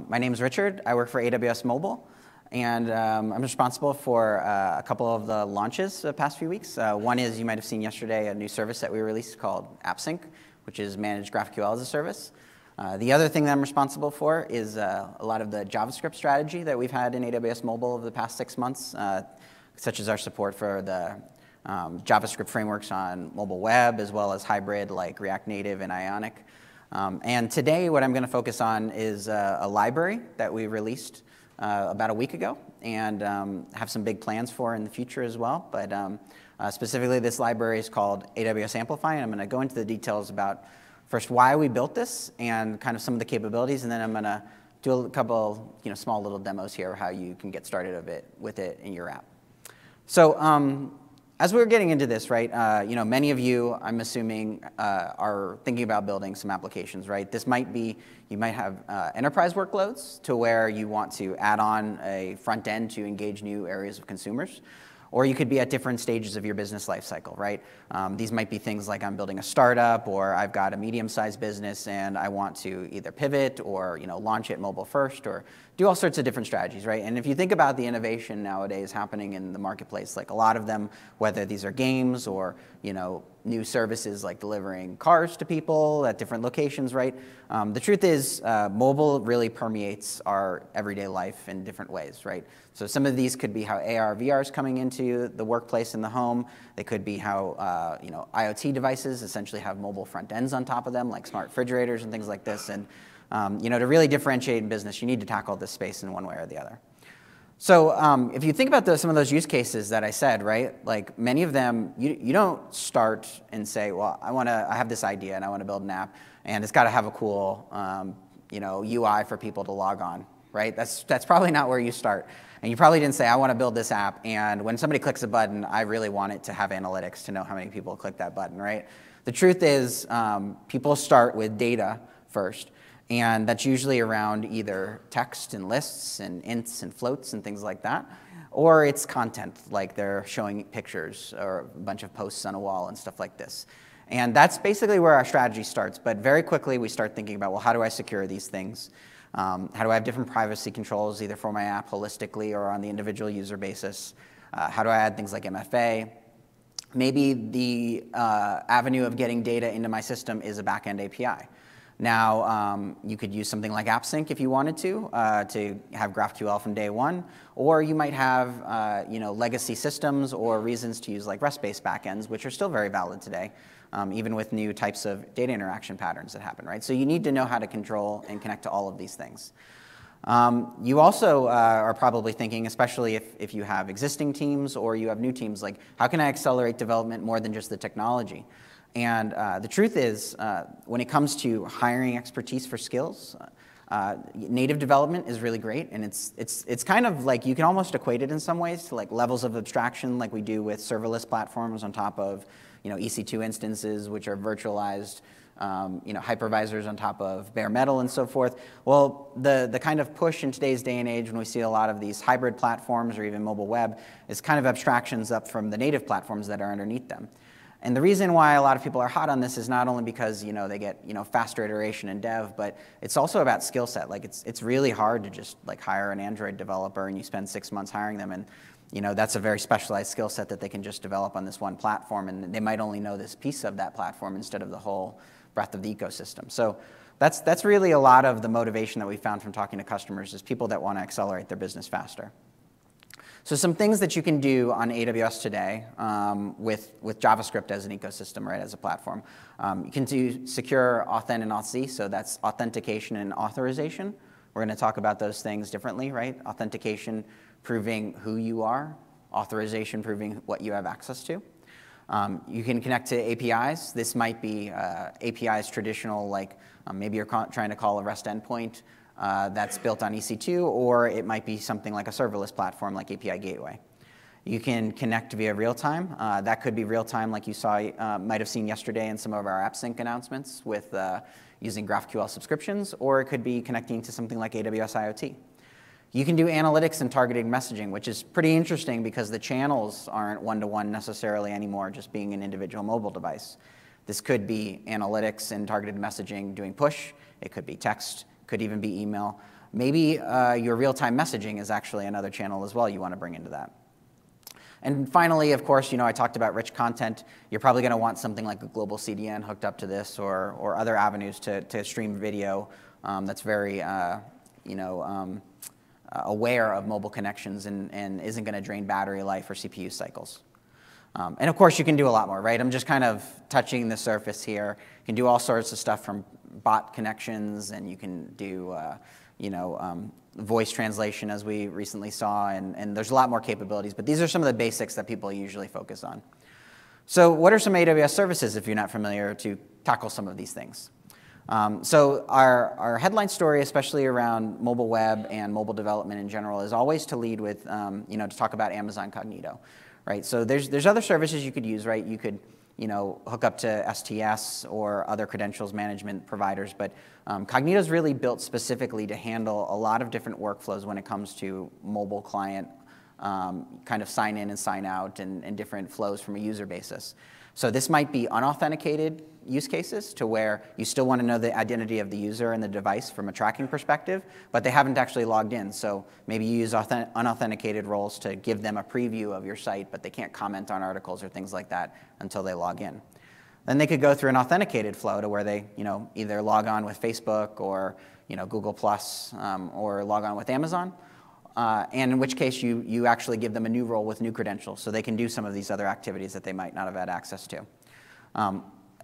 My name is Richard. I work for AWS Mobile, and I'm responsible for a couple of the launches the past few weeks. One is, you might have seen yesterday, a new service that we released called AppSync, which is managed GraphQL as a service. The other thing that I'm responsible for is a lot of the JavaScript strategy that we've had in AWS Mobile over the past 6 months, such as our support for the JavaScript frameworks on mobile web, as well as hybrid like React Native and Ionic. And today, what I'm going to focus on is a library that we released about a week ago, and have some big plans for in the future as well. But specifically, this library is called AWS Amplify, and I'm going to go into the details about first why we built this and kind of some of the capabilities, and then I'm going to do a couple small little demos here of how you can get started with it in your app. So as we're getting into this, right, many of you, I'm assuming, are thinking about building some applications, right? This might be, you might have enterprise workloads to where you want to add on a front end to engage new areas of consumers. Or you could be at different stages of your business life cycle, right? These might be things like I'm building a startup, or I've got a medium-sized business and I want to either pivot or launch it mobile first, or do all sorts of different strategies, right? And if you think about the innovation nowadays happening in the marketplace, like a lot of them, whether these are games or new services like delivering cars to people at different locations, right? The truth is, mobile really permeates our everyday life in different ways, right? So some of these could be how AR, VR is coming into the workplace and the home. They could be how IoT devices essentially have mobile front ends on top of them, like smart refrigerators and things like this. And to really differentiate in business, you need to tackle this space in one way or the other. So if you think about some of those use cases that I said, right, like many of them, you don't start and say, well, I have this idea and I want to build an app, and it's got to have a cool UI for people to log on, right? That's probably not where you start. And you probably didn't say, I want to build this app, and when somebody clicks a button, I really want it to have analytics to know how many people click that button, right? The truth is, people start with data first. And that's usually around either text and lists and ints and floats and things like that, or it's content, like they're showing pictures or a bunch of posts on a wall and stuff like this. And that's basically where our strategy starts. But very quickly, we start thinking about, well, how do I secure these things? How do I have different privacy controls, either for my app holistically or on the individual user basis? How do I add things like MFA? Maybe the avenue of getting data into my system is a backend API. Now, you could use something like AppSync if you wanted to have GraphQL from day one, or you might have legacy systems or reasons to use like REST-based backends, which are still very valid today, even with new types of data interaction patterns that happen, right? So you need to know how to control and connect to all of these things. You also are probably thinking, especially if you have existing teams or you have new teams, like how can I accelerate development more than just the technology? And the truth is, when it comes to hiring expertise for skills, native development is really great, and it's kind of like you can almost equate it in some ways to like levels of abstraction, like we do with serverless platforms on top of EC2 instances, which are virtualized, hypervisors on top of bare metal and so forth. Well, the kind of push in today's day and age when we see a lot of these hybrid platforms or even mobile web is kind of abstractions up from the native platforms that are underneath them. And the reason why a lot of people are hot on this is not only because they get faster iteration in dev, but it's also about skill set. Like it's really hard to just like hire an Android developer and you spend 6 months hiring them, and that's a very specialized skill set that they can just develop on this one platform, and they might only know this piece of that platform instead of the whole breadth of the ecosystem. So that's really a lot of the motivation that we found from talking to customers, is people that want to accelerate their business faster. So some things that you can do on AWS today with JavaScript as an ecosystem, right, as a platform. You can do secure authent and auth, so that's authentication and authorization. We're going to talk about those things differently, right? Authentication, proving who you are. Authorization, proving what you have access to. You can connect to APIs. This might be APIs traditional, like maybe you're trying to call a REST endpoint that's built on EC2, or it might be something like a serverless platform like API Gateway. You can connect via real-time. That could be real-time like you might have seen yesterday in some of our AppSync announcements with using GraphQL subscriptions, or it could be connecting to something like AWS IoT. You can do analytics and targeted messaging, which is pretty interesting because the channels aren't one-to-one necessarily anymore, just being an individual mobile device. This could be analytics and targeted messaging doing push. It could be text, could even be email. Maybe your real-time messaging is actually another channel as well you want to bring into that. And finally, of course, I talked about rich content. You're probably going to want something like a global CDN hooked up to this, or other avenues to stream video that's very aware of mobile connections and isn't going to drain battery life or CPU cycles. And of course, you can do a lot more, right? I'm just kind of touching the surface here. You can do all sorts of stuff from bot connections, and you can do voice translation, as we recently saw, and there's a lot more capabilities, but these are some of the basics that people usually focus on. So what are some AWS services, if you're not familiar, to tackle some of these things? So our headline story, especially around mobile web and mobile development in general, is always to lead with, to talk about Amazon Cognito, right? So there's other services you could use, right? You could hook up to STS or other credentials management providers, but Cognito is really built specifically to handle a lot of different workflows when it comes to mobile client kind of sign in and sign out and different flows from a user basis. So this might be unauthenticated use cases to where you still want to know the identity of the user and the device from a tracking perspective, but they haven't actually logged in. So maybe you use unauthenticated roles to give them a preview of your site, but they can't comment on articles or things like that until they log in. Then they could go through an authenticated flow to where they either log on with Facebook or Google Plus or log on with Amazon. And in which case you actually give them a new role with new credentials so they can do some of these other activities that they might not have had access to.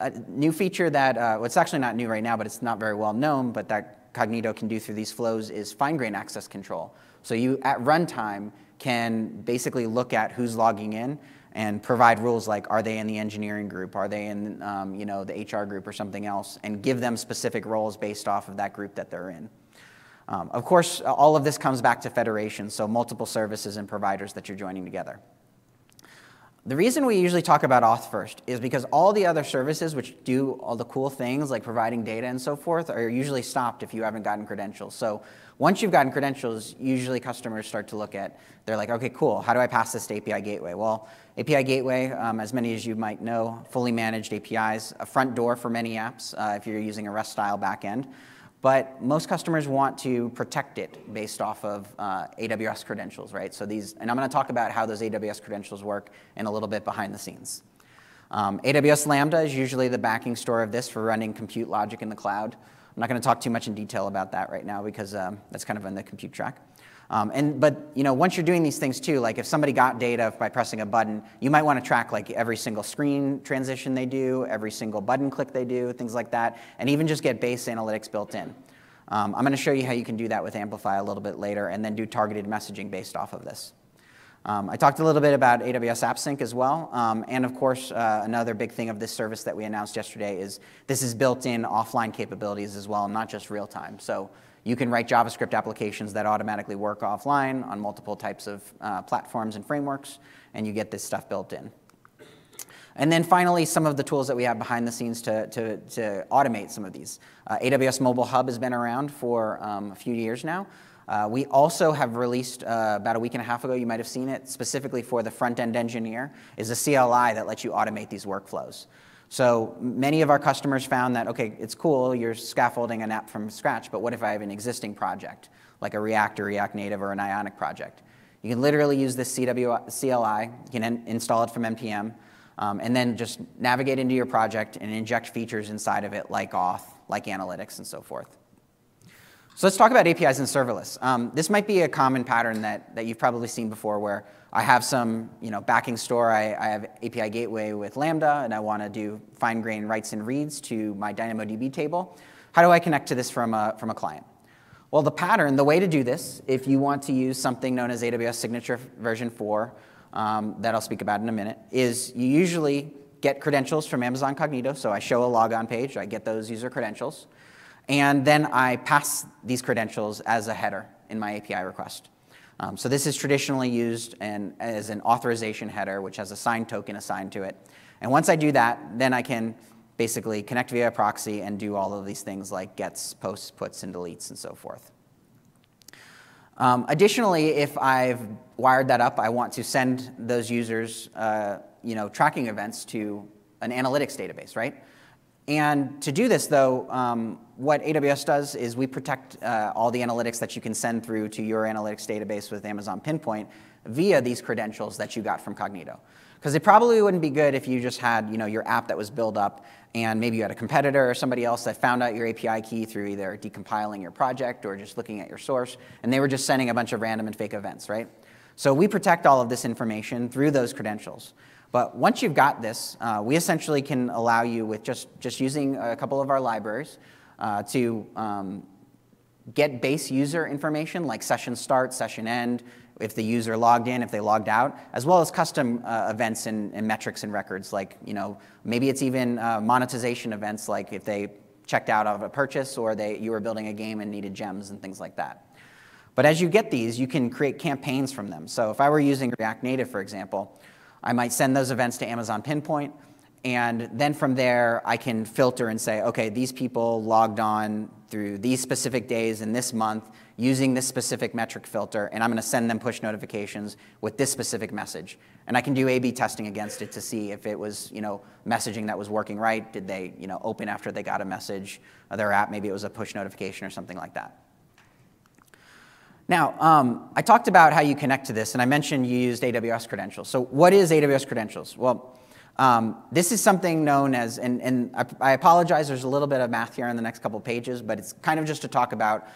A new feature that, well, it's actually not new right now, but it's not very well known, but that Cognito can do through these flows is fine-grained access control. So you, at runtime, can basically look at who's logging in and provide rules like, are they in the engineering group, are they in the HR group or something else, and give them specific roles based off of that group that they're in. Of course, all of this comes back to federation, so multiple services and providers that you're joining together. The reason we usually talk about auth first is because all the other services which do all the cool things like providing data and so forth are usually stopped if you haven't gotten credentials. So once you've gotten credentials, usually customers start to look at, they're like, okay, cool, how do I pass this to API Gateway? Well, API Gateway, as many as you might know, fully managed APIs, a front door for many apps if you're using a REST-style backend. But most customers want to protect it based off of AWS credentials, right? So and I'm going to talk about how those AWS credentials work in a little bit behind the scenes. AWS Lambda is usually the backing store of this for running compute logic in the cloud. I'm not going to talk too much in detail about that right now because that's kind of on the compute track. But once you're doing these things too, like if somebody got data by pressing a button, you might want to track like every single screen transition they do, every single button click they do, things like that, and even just get base analytics built in. I'm going to show you how you can do that with Amplify a little bit later and then do targeted messaging based off of this. I talked a little bit about AWS AppSync as well, and of course another big thing of this service that we announced yesterday is this is built in offline capabilities as well, not just real time. So you can write JavaScript applications that automatically work offline on multiple types of platforms and frameworks, and you get this stuff built in. And then finally, some of the tools that we have behind the scenes to automate some of these. AWS Mobile Hub has been around for a few years now. We also have released, about a week and a half ago, you might have seen it, specifically for the front-end engineer, is a CLI that lets you automate these workflows. So many of our customers found that, okay, it's cool, you're scaffolding an app from scratch, but what if I have an existing project, like a React or React Native or an Ionic project? You can literally use this CLI, you can install it from NPM, and then just navigate into your project and inject features inside of it like auth, like analytics, and so forth. So let's talk about APIs and serverless. This might be a common pattern that you've probably seen before where I have some backing store, I have API Gateway with Lambda, and I want to do fine-grained writes and reads to my DynamoDB table. How do I connect to this from a client? Well, the way to do this, if you want to use something known as AWS Signature version 4, that I'll speak about in a minute, is you usually get credentials from Amazon Cognito. So I show a logon page, I get those user credentials, and then I pass these credentials as a header in my API request. So this is traditionally used as an authorization header, which has a signed token assigned to it. And once I do that, then I can basically connect via proxy and do all of these things like gets, posts, puts, and deletes, and so forth. Additionally, if I've wired that up, I want to send those users tracking events to an analytics database, right? And to do this, though, what AWS does is we protect all the analytics that you can send through to your analytics database with Amazon Pinpoint via these credentials that you got from Cognito. Because it probably wouldn't be good if you just had your app that was built up and maybe you had a competitor or somebody else that found out your API key through either decompiling your project or just looking at your source, and they were just sending a bunch of random and fake events, right? So we protect all of this information through those credentials. But once you've got this, we essentially can allow you with just using a couple of our libraries to get base user information like session start, session end, if the user logged in, if they logged out, as well as custom events and metrics and records, like maybe it's even monetization events, like if they checked out of a purchase or you were building a game and needed gems and things like that. But as you get these, you can create campaigns from them. So if I were using React Native, for example, I might send those events to Amazon Pinpoint, and then from there, I can filter and say, okay, these people logged on through these specific days in this month using this specific metric filter, and I'm going to send them push notifications with this specific message. And I can do A/B testing against it to see if it was messaging that was working right. Did they open after they got a message of their app? Maybe it was a push notification or something like that. Now, I talked about how you connect to this, and I mentioned you used AWS Credentials. So what is AWS Credentials? Well, this is something known as, and I apologize, there's a little bit of math here on the next couple pages, but it's kind of just to talk about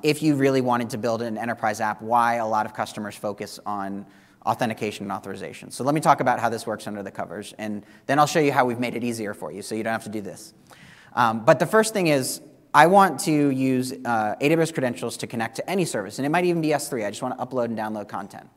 if you really wanted to build an enterprise app, why a lot of customers focus on authentication and authorization. So let me talk about how this works under the covers, and then I'll show you how we've made it easier for you so you don't have to do this. But the first thing is, I want to use AWS Credentials to connect to any service, and it might even be S3. I just want to upload and download content.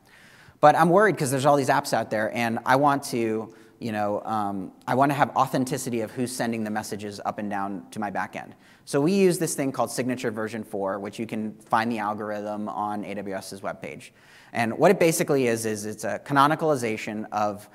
But I'm worried because there's all these apps out there, and I want to, I want to have authenticity of who's sending the messages up and down to my backend. So we use this thing called Signature version 4, which you can find the algorithm on AWS's webpage. And what it basically is it's a canonicalization of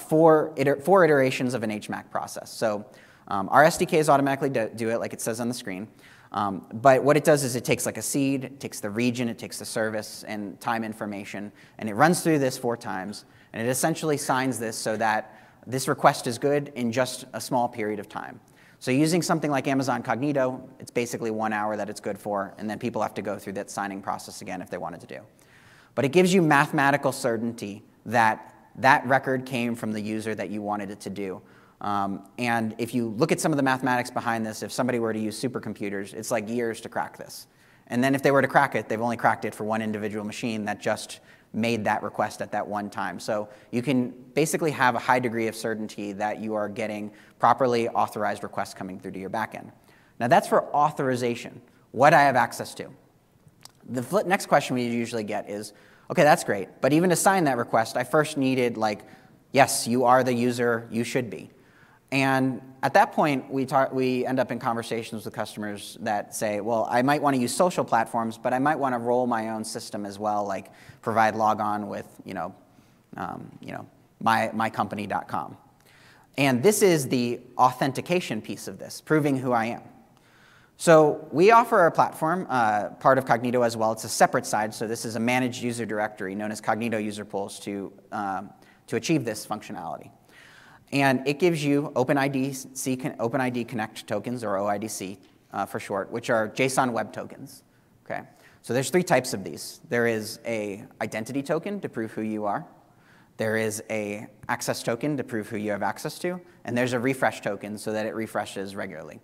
four iterations of an HMAC process. So our SDKs automatically do it, like it says on the screen. But what it does is it takes like a seed, it takes the region, it takes the service and time information, and it runs through this 4 times, and it essentially signs this so that this request is good in just a small period of time. So using something like Amazon Cognito, it's basically 1 hour that it's good for, and then people have to go through that signing process again if they wanted to do. But it gives you mathematical certainty that that record came from the user that you wanted it to do. And if you look at some of the mathematics behind this, if somebody were to use supercomputers, it's like years to crack this. And then if they were to crack it, they've only cracked it for one individual machine that just made that request at that one time. So you can basically have a high degree of certainty that you are getting properly authorized requests coming through to your backend. Now that's for authorization, what I have access to. The next question we usually get is, okay, that's great, but even to sign that request, I first needed yes, you are the user you should be. And at that point, we end up in conversations with customers that say, well, I might want to use social platforms, but I might want to roll my own system as well, like provide logon with mycompany.com. And this is the authentication piece of this, proving who I am. So we offer a platform, part of Cognito as well. It's a separate side, so this is a managed user directory known as Cognito User Pools to achieve this functionality. And it gives you OpenID Connect tokens, or OIDC for short, which are JSON web tokens. Okay? So there's 3 types of these. There is an identity token to prove who you are. There is an access token to prove who you have access to. And there's a refresh token so that it refreshes regularly.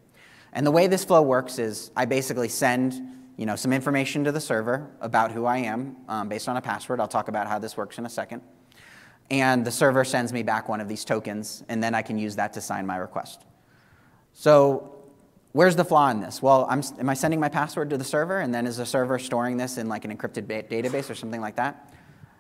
And the way this flow works is I basically send some information to the server about who I am based on a password. I'll talk about how this works in a second. And the server sends me back one of these tokens, and then I can use that to sign my request. So where's the flaw in this? Well, am I sending my password to the server, and then is the server storing this in like an encrypted database or something like that?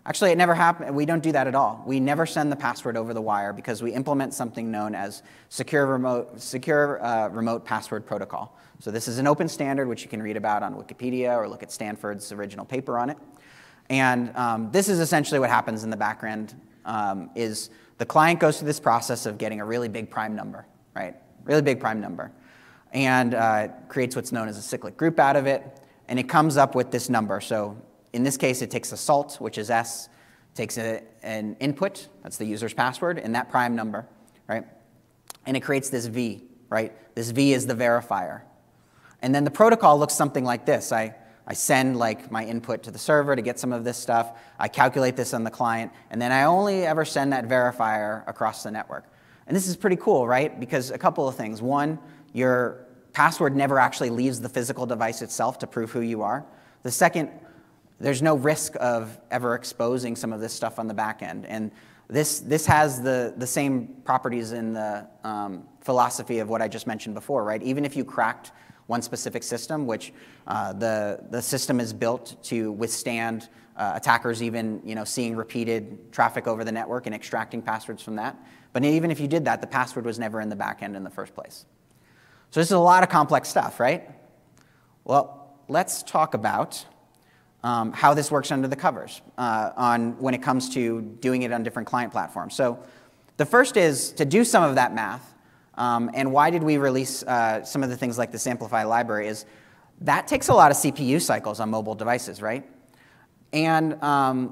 Actually, it never happened. We don't do that at all. We never send the password over the wire because we implement something known as secure remote password protocol. So this is an open standard which you can read about on Wikipedia or look at Stanford's original paper on it. And this is essentially what happens in the background. Is the client goes through this process of getting a really big prime number, right? Really big prime number. And creates what's known as a cyclic group out of it. And it comes up with this number. So in this case, it takes a salt, which is S, takes an input, that's the user's password, and that prime number, right? And it creates this V, right? This V is the verifier. And then the protocol looks something like this. I send like my input to the server to get some of this stuff. I calculate this on the client, and then I only ever send that verifier across the network. And this is pretty cool, right? Because a couple of things. One, your password never actually leaves the physical device itself to prove who you are. The second, there's no risk of ever exposing some of this stuff on the back end. And this has the same properties in the philosophy of what I just mentioned before, right? Even if you cracked one specific system, which the system is built to withstand attackers even seeing repeated traffic over the network and extracting passwords from that. But even if you did that, the password was never in the back end in the first place. So this is a lot of complex stuff, right? Well, let's talk about how this works under the covers when it comes to doing it on different client platforms. So the first is to do some of that math. And why did we release some of the things like this Amplify library is that takes a lot of CPU cycles on mobile devices, right? And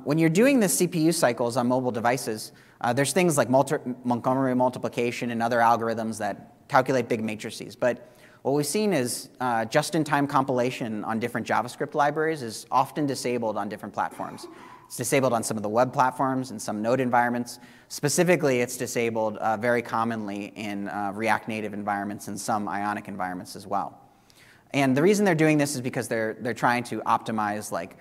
when you're doing the CPU cycles on mobile devices, there's things like Montgomery multiplication and other algorithms that calculate big matrices. But what we've seen is just-in-time compilation on different JavaScript libraries is often disabled on different platforms. It's disabled on some of the web platforms and some Node environments. Specifically, it's disabled very commonly in React Native environments and some Ionic environments as well. And the reason they're doing this is because they're trying to optimize like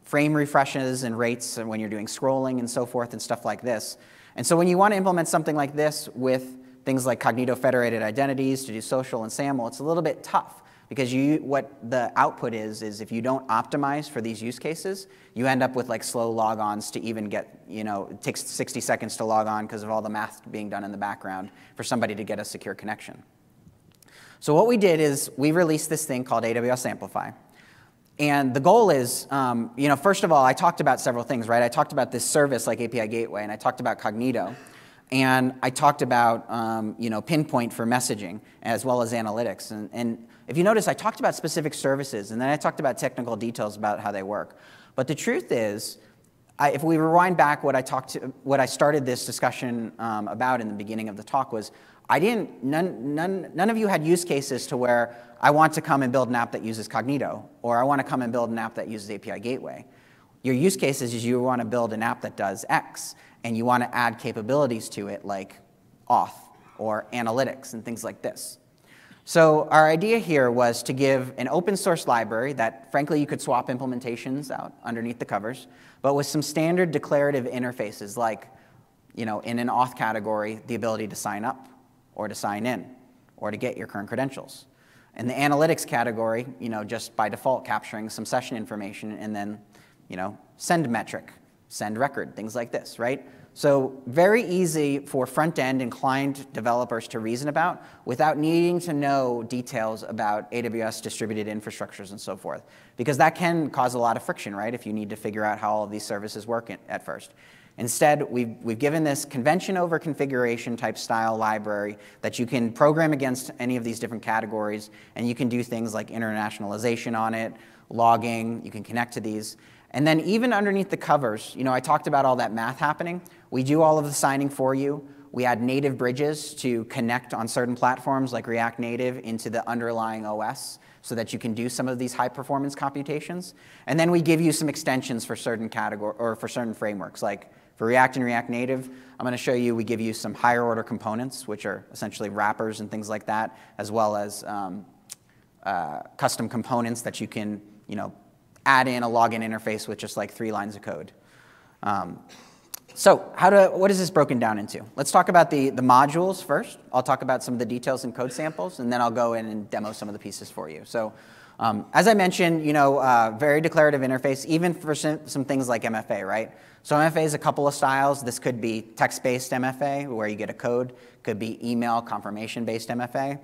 frame refreshes and rates when you're doing scrolling and so forth and stuff like this. And so when you want to implement something like this with things like Cognito federated identities to do social and SAML, it's a little bit tough. Because what the output is if you don't optimize for these use cases, you end up with like slow logons to even get, it takes 60 seconds to log on because of all the math being done in the background for somebody to get a secure connection. So what we did is we released this thing called AWS Amplify. And the goal is, first of all, I talked about several things, right? I talked about this service like API Gateway, and I talked about Cognito. And I talked about Pinpoint for messaging as well as analytics. And if you notice, I talked about specific services, and then I talked about technical details about how they work. But the truth is, if we rewind back, what I started this discussion about in the beginning of the talk was, none of you had use cases to where I want to come and build an app that uses Cognito, or I want to come and build an app that uses API Gateway. Your use cases is you want to build an app that does X, and you want to add capabilities to it like auth or analytics and things like this. So our idea here was to give an open source library that, frankly, you could swap implementations out underneath the covers, but with some standard declarative interfaces like, in an auth category, the ability to sign up or to sign in or to get your current credentials. In the analytics category, just by default capturing some session information and then, send metric, send record, things like this, right? So very easy for front-end and client developers to reason about without needing to know details about AWS distributed infrastructures and so forth, because that can cause a lot of friction, right, if you need to figure out how all of these services work at first. Instead, we've given this convention over configuration type style library that you can program against any of these different categories, and you can do things like internationalization on it, logging, you can connect to these. And then even underneath the covers, I talked about all that math happening. We do all of the signing for you. We add native bridges to connect on certain platforms like React Native into the underlying OS so that you can do some of these high performance computations. And then we give you some extensions for certain category or for certain frameworks. Like for React and React Native, I'm going to show you, we give you some higher order components, which are essentially wrappers and things like that, as well as custom components that you can, add in a login interface with just like 3 lines of code. So what is this broken down into? Let's talk about the modules first. I'll talk about some of the details and code samples, and then I'll go in and demo some of the pieces for you. So as I mentioned, very declarative interface, even for some things like MFA, right? So MFA is a couple of styles. This could be text-based MFA, where you get a code. Could be email confirmation-based MFA.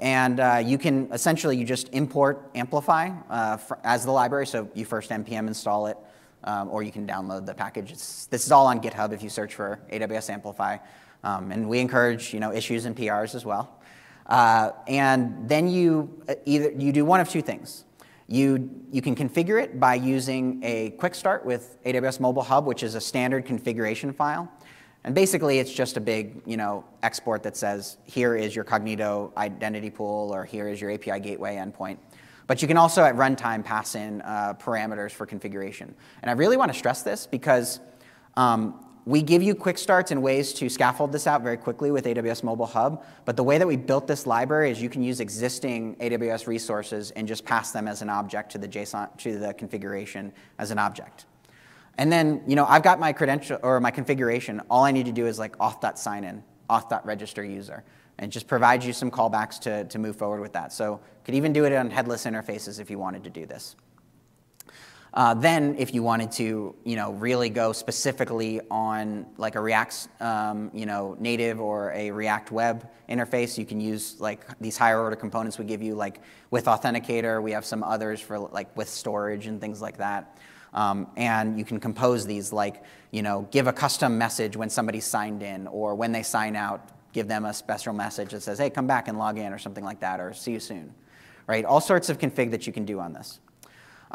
And you can essentially, you just import Amplify as the library. So you first npm install it, or you can download the package. This is all on GitHub if you search for AWS Amplify. And we encourage issues and PRs as well. And then you do one of two things. You can configure it by using a quick start with AWS Mobile Hub, which is a standard configuration file. And basically, it's just a big, export that says, here is your Cognito identity pool, or here is your API gateway endpoint. But you can also, at runtime, pass in parameters for configuration. And I really want to stress this because we give you quick starts and ways to scaffold this out very quickly with AWS Mobile Hub. But the way that we built this library is you can use existing AWS resources and just pass them as an object to the JSON, to the configuration as an object. And then, I've got my credential or my configuration. All I need to do is like auth.signin, auth.register user, and just provide you some callbacks to move forward with that. So you could even do it on headless interfaces if you wanted to do this. Then, if you wanted to, really go specifically on like a React, native or a React web interface, you can use like these higher order components we give you, like with Authenticator. We have some others for like with storage and things like that. And you can compose these like, give a custom message when somebody's signed in, or when they sign out, give them a special message that says, hey, come back and log in, or something like that, or see you soon, right? All sorts of config that you can do on this.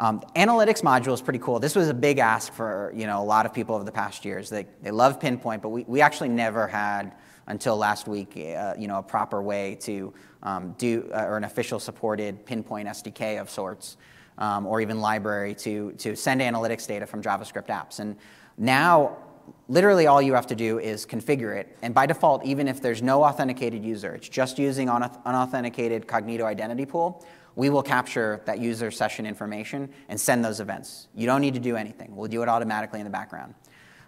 Analytics module is pretty cool. This was a big ask for a lot of people over the past years. They love Pinpoint, but we actually never had until last week a proper way to do or an official supported Pinpoint SDK of sorts, or even library to send analytics data from JavaScript apps. And now, literally all you have to do is configure it. And by default, even if there's no authenticated user, it's just using unauthenticated Cognito identity pool, we will capture that user session information and send those events. You don't need to do anything. We'll do it automatically in the background.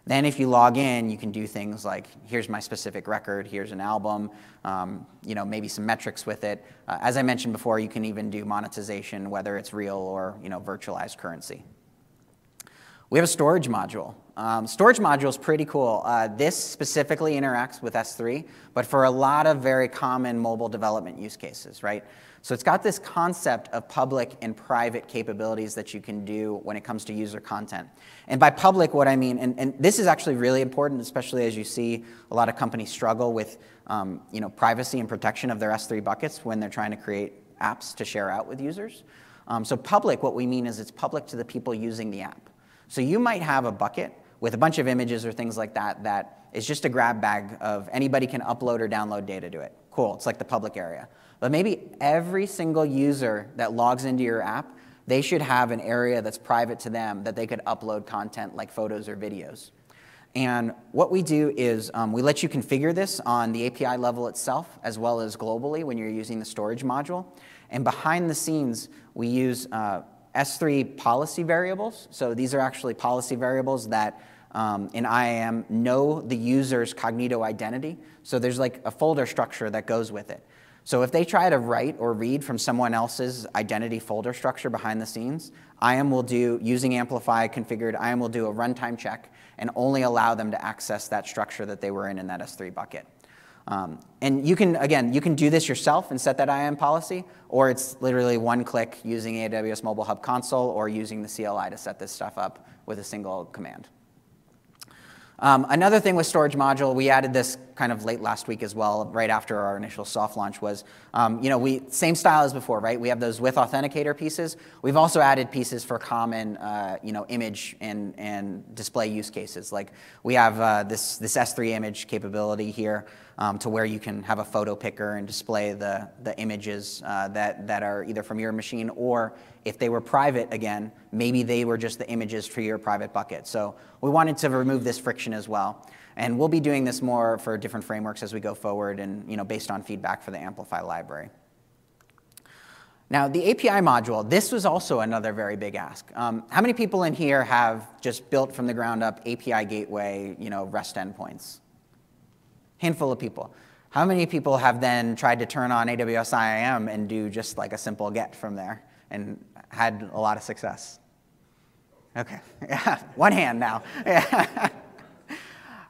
Then if you log in, you can do things like, here's my specific record, here's an album, maybe some metrics with it. As I mentioned before, you can even do monetization, whether it's real or virtualized currency. We have a storage module. Storage module is pretty cool. This specifically interacts with S3, but for a lot of very common mobile development use cases, right? So it's got this concept of public and private capabilities that you can do when it comes to user content. And by public, what I mean, and this is actually really important, especially as you see a lot of companies struggle with privacy and protection of their S3 buckets when they're trying to create apps to share out with users. So public, what we mean is it's public to the people using the app. So you might have a bucket with a bunch of images or things like that that is just a grab bag of anybody can upload or download data to it. Cool, it's like the public area. But maybe every single user that logs into your app, they should have an area that's private to them that they could upload content like photos or videos. And what we do is we let you configure this on the API level itself as well as globally when you're using the storage module. And behind the scenes, we use S3 policy variables. So these are actually policy variables that in IAM know the user's Cognito identity. So there's like a folder structure that goes with it. So if they try to write or read from someone else's identity folder structure behind the scenes, IAM will do, using Amplify configured, IAM will do a runtime check and only allow them to access that structure that they were in that S3 bucket. And you can, again, you can do this yourself and set that IAM policy, or it's literally one click using AWS Mobile Hub console or using the CLI to set this stuff up with a single command. Another thing with storage module, we added this kind of late last week as well, right after our initial soft launch was, same style as before, right? We have those with authenticator pieces. We've also added pieces for common, image and display use cases. Like we have this S3 image capability here to where you can have a photo picker and display the images that are either from your machine, or if they were private, again, maybe they were just the images for your private bucket. So we wanted to remove this friction as well. And we'll be doing this more for different frameworks as we go forward and based on feedback for the Amplify library. Now, the API module, this was also another very big ask. How many people in here have just built from the ground up API gateway, REST endpoints? Handful of people. How many people have then tried to turn on AWS IAM and do just like a simple get from there and had a lot of success? Okay, yeah, one hand now.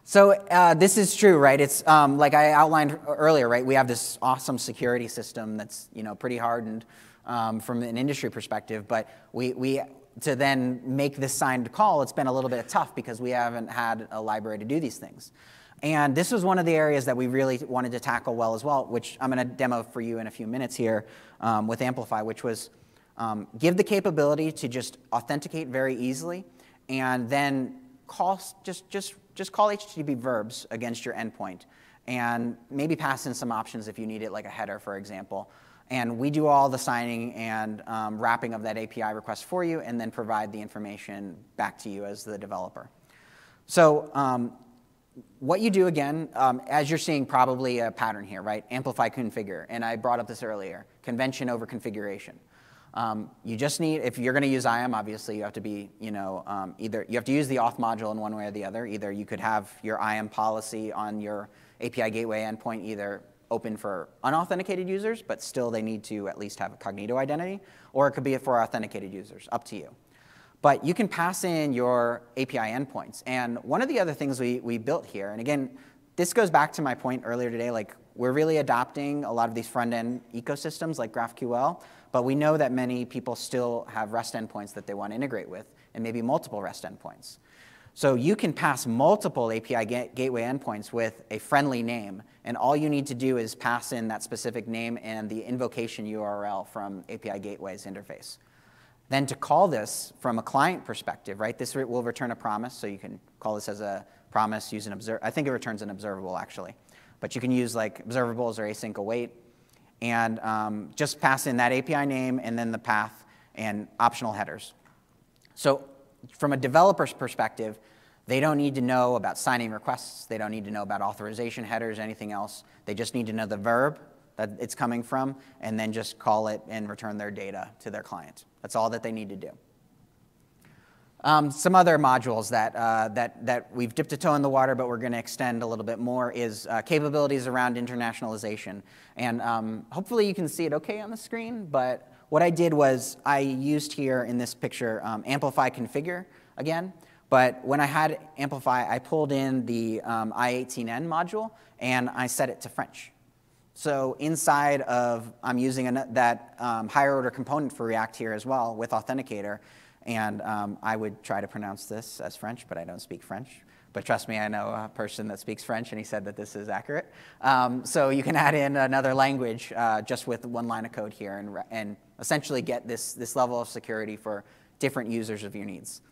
So this is true, right? It's like I outlined earlier, right? We have this awesome security system that's pretty hardened from an industry perspective, but we to then make this signed call, it's been a little bit tough because we haven't had a library to do these things. And this was one of the areas that we really wanted to tackle well as well, which I'm going to demo for you in a few minutes here with Amplify, which was give the capability to just authenticate very easily and then call, just just call HTTP verbs against your endpoint and maybe pass in some options if you need it, like a header, for example. And we do all the signing and wrapping of that API request for you and then provide the information back to you as the developer. So what you do, again, as you're seeing probably a pattern here, right? Amplify configure. And I brought up this earlier, convention over configuration. You just need, if you're going to use IAM, obviously you have to be, either you have to use the auth module in one way or the other. Either you could have your IAM policy on your API gateway endpoint either open for unauthenticated users, but still they need to at least have a Cognito identity, or it could be for authenticated users, up to you. But you can pass in your API endpoints. And one of the other things we built here, and again, this goes back to my point earlier today, like we're really adopting a lot of these front-end ecosystems like GraphQL, but we know that many people still have REST endpoints that they want to integrate with, and maybe multiple REST endpoints. So you can pass multiple API gateway endpoints with a friendly name, and all you need to do is pass in that specific name and the invocation URL from API Gateway's interface. Then to call this from a client perspective, right, this will return a promise, so you can call this as a promise, use an I think it returns an observable, actually. But you can use like observables or AsyncAwait, and just pass in that API name and then the path and optional headers. So from a developer's perspective, they don't need to know about signing requests. They don't need to know about authorization headers, anything else. They just need to know the verb that it's coming from, and then just call it and return their data to their client. That's all that they need to do. Some other modules that we've dipped a toe in the water, but we're going to extend a little bit more, is capabilities around internationalization. And hopefully you can see it OK on the screen, but what I did was I used here in this picture Amplify configure again. But when I had Amplify, I pulled in the I18N module, and I set it to French. So inside of, I'm using that higher order component for React here as well with Authenticator. And I would try to pronounce this as French, but I don't speak French. But trust me, I know a person that speaks French, and he said that this is accurate. So you can add in another language just with one line of code here and essentially get this level of security for different users of your needs.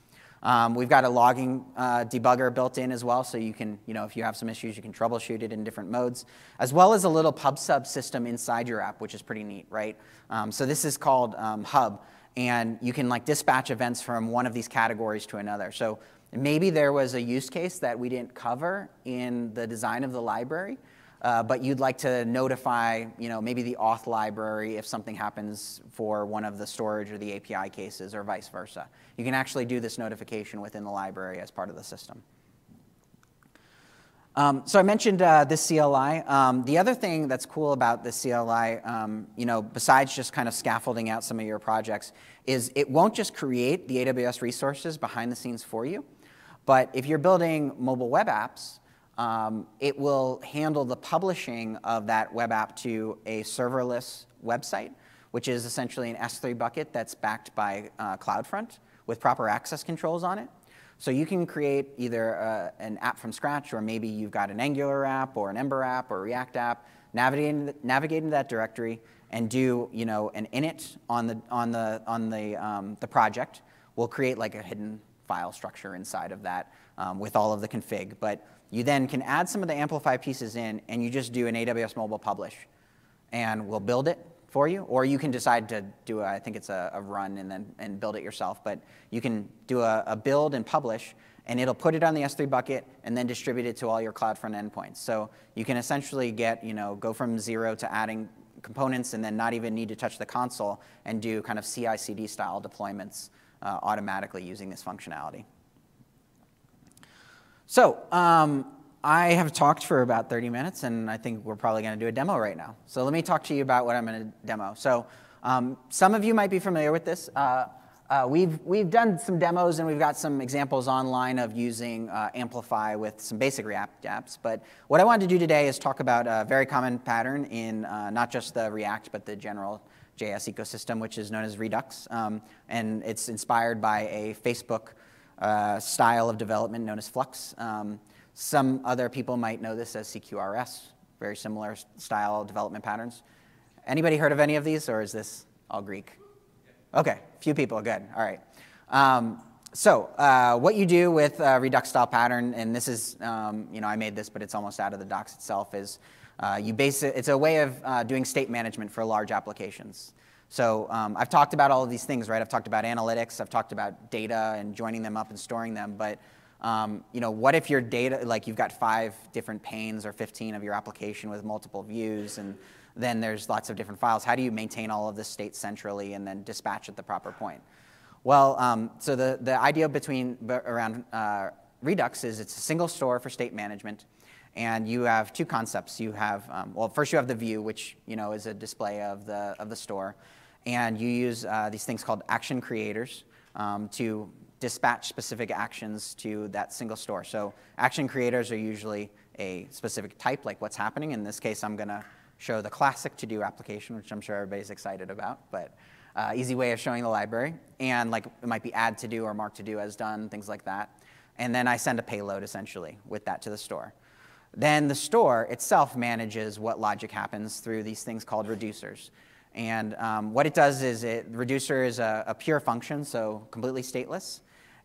We've got a logging debugger built in as well, so you can, if you have some issues, you can troubleshoot it in different modes, as well as a little pub sub system inside your app, which is pretty neat, right? So this is called Hub, and you can like dispatch events from one of these categories to another. So maybe there was a use case that we didn't cover in the design of the library, but you'd like to notify, maybe the auth library if something happens for one of the storage or the API cases or vice versa. You can actually do this notification within the library as part of the system. So I mentioned this CLI. The other thing that's cool about this CLI, besides just kind of scaffolding out some of your projects, is it won't just create the AWS resources behind the scenes for you, but if you're building mobile web apps, it will handle the publishing of that web app to a serverless website, which is essentially an S3 bucket that's backed by CloudFront with proper access controls on it. So you can create either an app from scratch, or maybe you've got an Angular app or an Ember app or a React app, navigate into that directory and do an init on the project. We'll create like a hidden file structure inside of that with all of the config. But you then can add some of the Amplify pieces in, and you just do an AWS mobile publish, and we'll build it for you. Or you can decide to do I think it's a run and build it yourself. But you can do a build and publish, and it'll put it on the S3 bucket and then distribute it to all your CloudFront endpoints. So you can essentially go from 0 to adding components and then not even need to touch the console and do kind of CI/CD style deployments automatically using this functionality. So I have talked for about 30 minutes, and I think we're probably going to do a demo right now. So let me talk to you about what I'm going to demo. So some of you might be familiar with this. We've done some demos, and we've got some examples online of using Amplify with some basic React apps. But what I wanted to do today is talk about a very common pattern in not just the React, but the general JS ecosystem, which is known as Redux. And it's inspired by a Facebook style of development known as Flux. Some other people might know this as CQRS, very similar style development patterns. Anybody heard of any of these, or is this all Greek? OK, few people, good, all right. What you do with Redux Tile pattern, and this is, I made this, but it's almost out of the docs itself, is it's a way of doing state management for large applications. So I've talked about all of these things, right? I've talked about analytics, I've talked about data and joining them up and storing them, but what if your data, like you've got 5 different panes or 15 of your application with multiple views, and then there's lots of different files. How do you maintain all of this state centrally and then dispatch at the proper point? Well, so the idea around Redux is it's a single store for state management, and you have 2 concepts. You have, first you have the view, which is a display of the store, and you use these things called action creators to dispatch specific actions to that single store. So action creators are usually a specific type, like what's happening. In this case, I'm going to show the classic to-do application, which I'm sure everybody's excited about, but easy way of showing the library. And like it might be add to-do or mark to-do as done, things like that. And then I send a payload, essentially, with that to the store. Then the store itself manages what logic happens through these things called reducers. And what it does is reducer is a pure function, so completely stateless.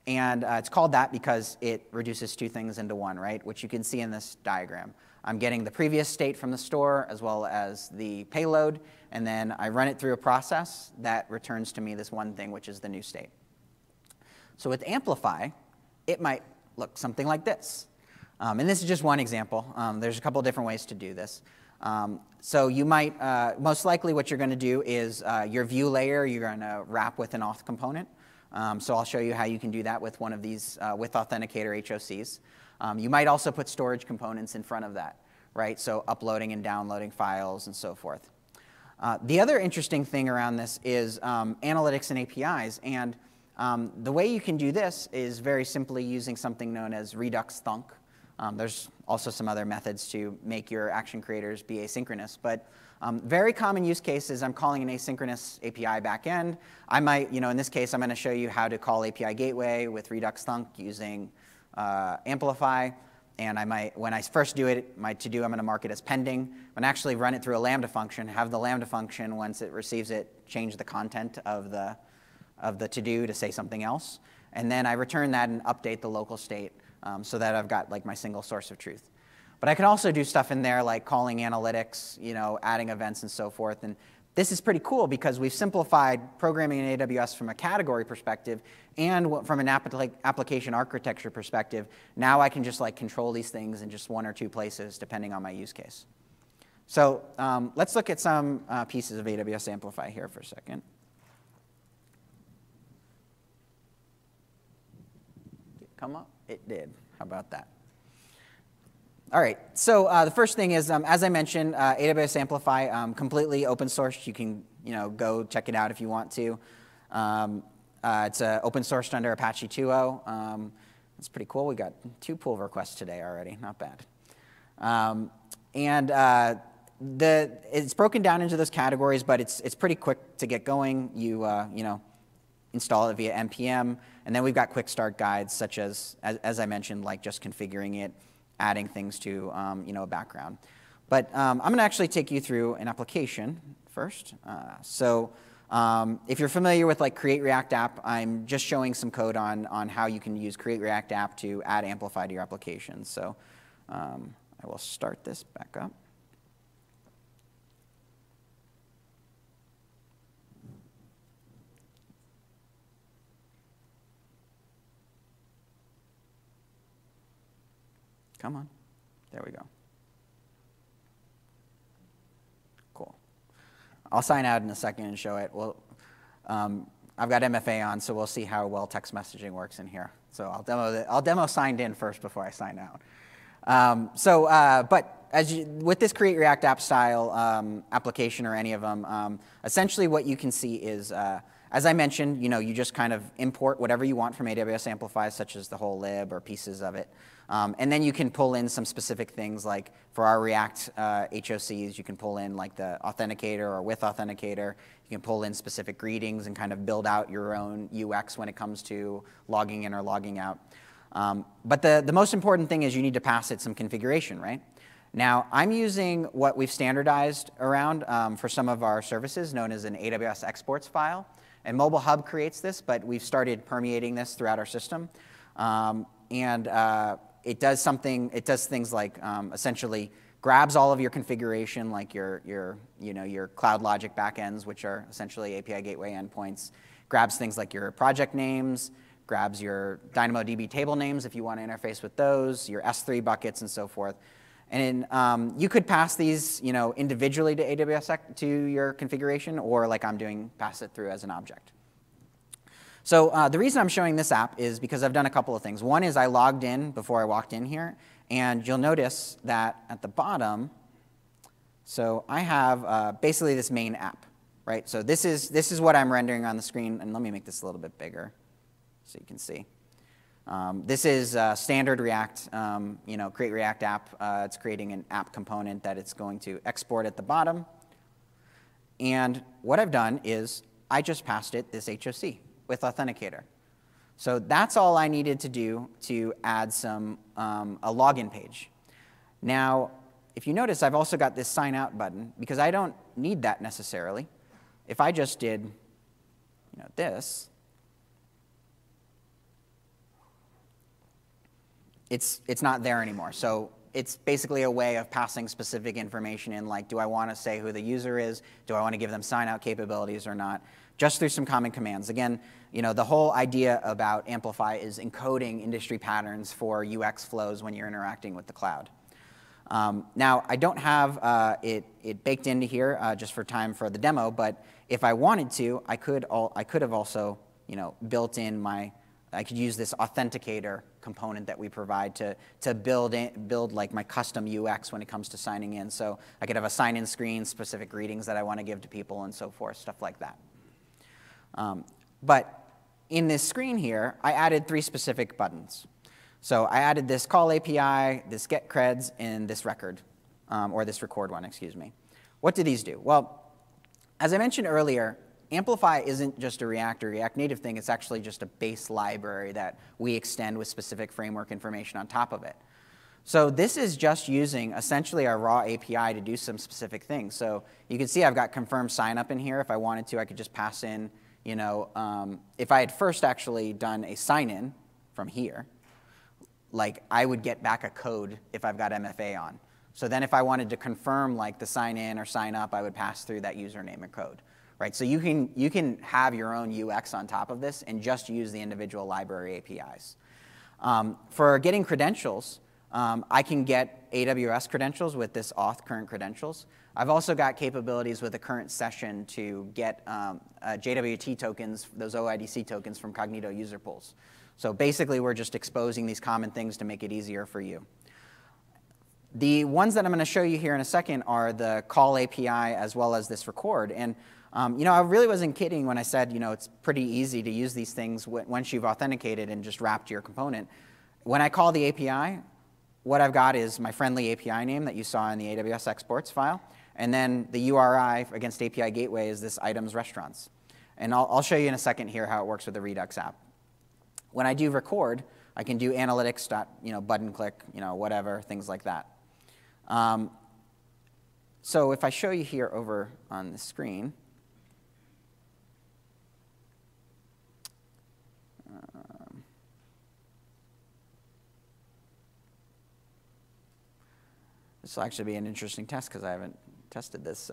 And it's called that because it reduces 2 things into one, right? Which you can see in this diagram. I'm getting the previous state from the store as well as the payload, and then I run it through a process that returns to me this one thing, which is the new state. So with Amplify, it might look something like this. And this is just one example. There's a couple different ways to do this. So you might, most likely what you're going to do is your view layer, you're going to wrap with an auth component. So I'll show you how you can do that with one of these with Authenticator HOCs. You might also put storage components in front of that, right? So uploading and downloading files and so forth. The other interesting thing around this is analytics and APIs. And the way you can do this is very simply using something known as Redux Thunk. There's also some other methods to make your action creators be asynchronous. But very common use cases, I'm calling an asynchronous API backend. I might, in this case, I'm going to show you how to call API gateway with Redux Thunk using Amplify. And I might, when I first do it, my to-do, I'm going to mark it as pending. I'm going to actually run it through a Lambda function, have the Lambda function, once it receives it, change the content of the to-do to say something else. And then I return that and update the local state so that I've got like my single source of truth. But I can also do stuff in there like calling analytics, adding events and so forth. And this is pretty cool because we've simplified programming in AWS from a category perspective and from an application architecture perspective. Now I can just like control these things in just 1 or 2 places depending on my use case. So let's look at some pieces of AWS Amplify here for a second. Did it come up? It did. How about that? All right, so the first thing is, as I mentioned, AWS Amplify, completely open source. You can go check it out if you want to. It's open sourced under Apache 2.0. It's pretty cool. We got 2 pull requests today already. Not bad. It's broken down into those categories, but it's pretty quick to get going. You install it via npm, and then we've got quick start guides, such as I mentioned, like just configuring it, adding things to a background. But I'm going to actually take you through an application first. If you're familiar with like Create React App, I'm just showing some code on how you can use Create React App to add Amplify to your application. So I will start this back up. Come on. There we go. Cool. I'll sign out in a second and show it. Well, I've got MFA on, so we'll see how well text messaging works in here. So I'll demo signed in first before I sign out. But with this Create React App style application or any of them, essentially what you can see is, as I mentioned, you just kind of import whatever you want from AWS Amplify, such as the whole lib or pieces of it. And then you can pull in some specific things, like for our React HOCs, you can pull in like the Authenticator or with Authenticator. You can pull in specific greetings and kind of build out your own UX when it comes to logging in or logging out. But the most important thing is you need to pass it some configuration, right? Now, I'm using what we've standardized around for some of our services, known as an AWS exports file. And Mobile Hub creates this, but we've started permeating this throughout our system. It does things like essentially grabs all of your configuration, like your CloudLogic backends, which are essentially API gateway endpoints, grabs things like your project names, grabs your DynamoDB table names if you want to interface with those, your S3 buckets, and so forth. And you could pass these individually to AWS to your configuration, or like I'm doing, pass it through as an object. So the reason I'm showing this app is because I've done a couple of things. One is I logged in before I walked in here, and you'll notice that at the bottom, so I have basically this main app, right? So this is what I'm rendering on the screen, and let me make this a little bit bigger so you can see. This is standard React, create React app. It's creating an app component that it's going to export at the bottom. And what I've done is I just passed it this HOC with Authenticator. So that's all I needed to do to add a login page. Now, if you notice, I've also got this sign out button because I don't need that necessarily. If I just did this, it's not there anymore. So it's basically a way of passing specific information in, like, do I want to say who the user is? Do I want to give them sign out capabilities or not? Just through some common commands. Again, the whole idea about Amplify is encoding industry patterns for UX flows when you're interacting with the cloud. Now, I don't have it baked into here just for time for the demo, but if I wanted to, I could have also built in I could use this authenticator component that we provide to build like my custom UX when it comes to signing in. So I could have a sign-in screen, specific greetings that I want to give to people, and so forth, stuff like that. But in this screen here, I added 3 specific buttons. So I added this call API, this get creds, and this record, or this record one, excuse me. What do these do? Well, as I mentioned earlier, Amplify isn't just a React or React Native thing. It's actually just a base library that we extend with specific framework information on top of it. So this is just using essentially our raw API to do some specific things. So you can see I've got confirm sign up in here. If I wanted to, I could just pass in, if I had first actually done a sign in from here, like I would get back a code if I've got MFA on. So then if I wanted to confirm like the sign in or sign up, I would pass through that username and code. Right, so you can have your own UX on top of this and just use the individual library APIs. For getting credentials, I can get AWS credentials with this auth current credentials. I've also got capabilities with a current session to get JWT tokens, those OIDC tokens from Cognito user pools. So basically, we're just exposing these common things to make it easier for you. The ones that I'm going to show you here in a second are the call API as well as this record. And I really wasn't kidding when I said, it's pretty easy to use these things once you've authenticated and just wrapped your component. When I call the API, what I've got is my friendly API name that you saw in the AWS exports file, and then the URI against API gateway is this items restaurants. And I'll show you in a second here how it works with the Redux app. When I do record, I can do analytics, button click, whatever, things like that. So if I show you here over on the screen, this will actually be an interesting test because I haven't tested this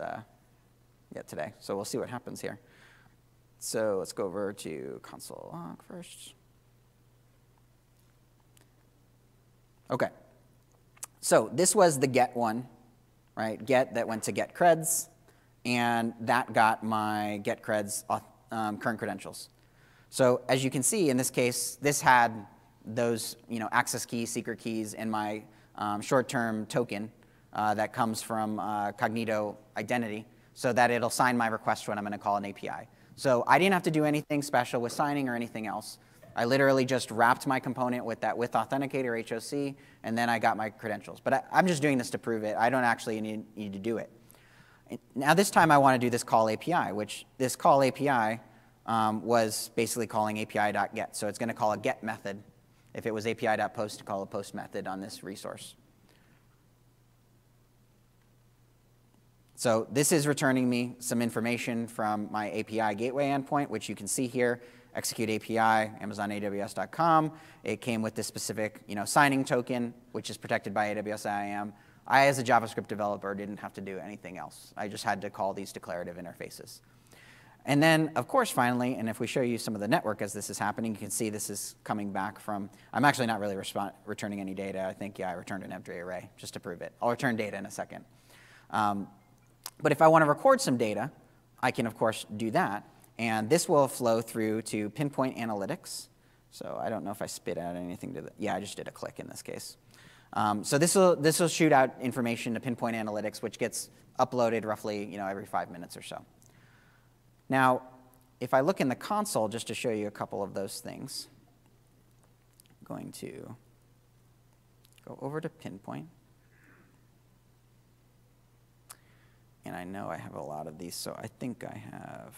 yet today. So we'll see what happens here. So let's go over to console log first. OK. So this was the get one, right? Get that went to get creds, and that got my get creds current credentials. So as you can see, in this case, this had those access keys, secret keys, and my short-term token that comes from Cognito identity, so that it'll sign my request when I'm going to call an API. So I didn't have to do anything special with signing or anything else. I literally just wrapped my component with Authenticator HOC, and then I got my credentials. But I'm just doing this to prove it. I don't actually need to do it. Now this time I want to do this call API, which this call API was basically calling API.get. So it's going to call a get method. If it was API.post, to call a post method on this resource. So this is returning me some information from my API gateway endpoint, which you can see here, execute API, AmazonaWS.com. It came with this specific signing token, which is protected by AWS IAM. I, as a JavaScript developer, didn't have to do anything else. I just had to call these declarative interfaces. And then, of course, finally, and if we show you some of the network as this is happening, you can see this is coming back from, I'm actually not really returning any data. I think, yeah, I returned an empty array just to prove it. I'll return data in a second. But if I want to record some data, I can, of course, do that. And this will flow through to Pinpoint Analytics. So I don't know if I spit out anything to the, yeah, I just did a click in this case. So this will shoot out information to Pinpoint Analytics, which gets uploaded roughly every 5 minutes or so. Now, if I look in the console, just to show you a couple of those things, I'm going to go over to Pinpoint. And I know I have a lot of these, so I think I have